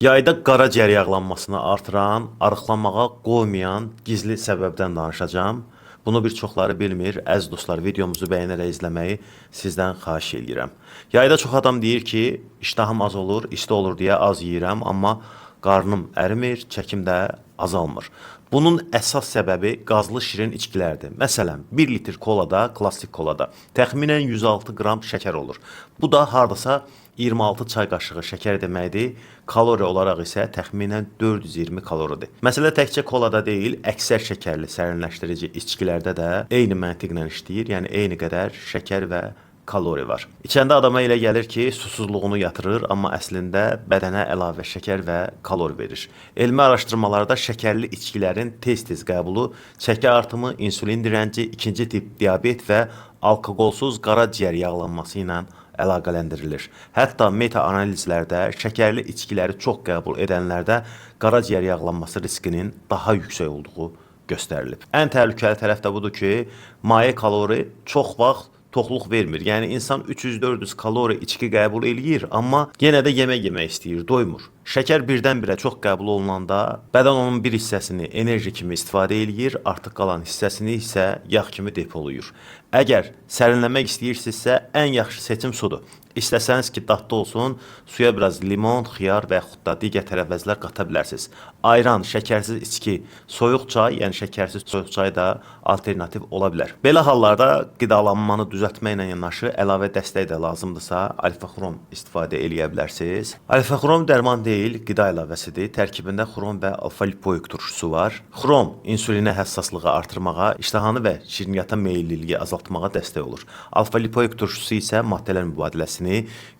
Yayda qaraciyər yağlanmasını artıran, arıqlamağa qoymayan gizli səbəbdən danışacağım. Bunu bir çoxları bilmir. Əziz dostlar, videomuzu bəyənərək izləməyi sizdən xahiş edirəm. Yayda çox adam deyir ki, iştahım az olur, isti olur deyə az yeyirəm, amma qarnım ərimir, çəkim də azalmır. Bunun əsas səbəbi qazlı şirin içkilərdir. Məsələn, 1 litr kolada, klassik kolada təxminən 106 qram şəkər olur. Bu da hardasa 26 çay qaşığı şəkər deməkdir. Kalori olaraq isə təxminən 420 kaloridir. Məsələ təkcə kolada deyil, əksər şəkərli sərinləşdirici içkilərdə də eyni məntiqlə işləyir. Yəni eyni qədər şəkər və kalori var. İçəndə adama elə gəlir ki, susuzluğunu yatırır, amma əslində bədənə əlavə şəkər və kalori verir. Elmi araşdırmalarda şəkərli içkilərin tez-tez qəbulu, çəki artımı, insulin dirənci, ikinci tip diabet və alkoqolsuz qaraciyər yağlanması ilə əlaqələndirilir. Hətta meta-analizlərdə şəkərli içkiləri çox qəbul edənlərdə qaraciyər yağlanması riskinin daha yüksək olduğu göstərilib. Ən təhlükəli tərəf də budur ki, maye kalori çox vaxt toxluq vermir. Yəni insan 300-400 kalori içki qəbul eləyir, amma yenə də yemək istəyir, doymur. Şəkər birdən-birə çox qəbul olunanda bədən onun bir hissəsini enerji kimi istifadə eləyir, artıq qalan hissəsini isə yağ kimi depoluyur. Əgər sərinləmək istəyirsinizsə, ən yaxşı seçim sudur. İstəsəniz ki, dadlı olsun, suya biraz limon, xiyar və yaxud da digər tərəvəzlər qata bilərsiniz. Ayran, şəkərsiz içki, soyuq çay, yəni şəkərsiz soyuq çay da alternativ ola bilər. Belə hallarda qidalanmanı düzəltməklə yanaşı əlavə dəstək də lazımdırsa, alfa-xrom istifadə eləyə bilərsiniz. Alfa-xrom dərman deyil, qida əlavəsidir. Tərkibində xrom və alfa-lipoik turşusu var. Xrom insulinə həssaslığı artırmağa, iştahanı və şirniyyata meyilliliyi azaltmağa dəstək olur. Alfa-lipoik turşusu isə maddələr mübadiləsini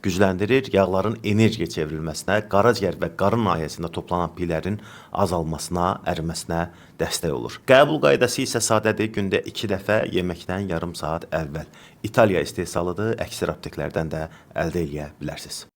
gücləndirir, yağların enerjiyə çevrilməsinə, qaraciyər və qarın nahiyəsində toplanan piylərin azalmasına, əriməsinə dəstək olur. Qəbul qaydası isə sadədir, gündə 2 dəfə yeməkdən yarım saat əvvəl. İtaliya istehsalıdır, əksər apteklərdən də əldə edə bilərsiniz.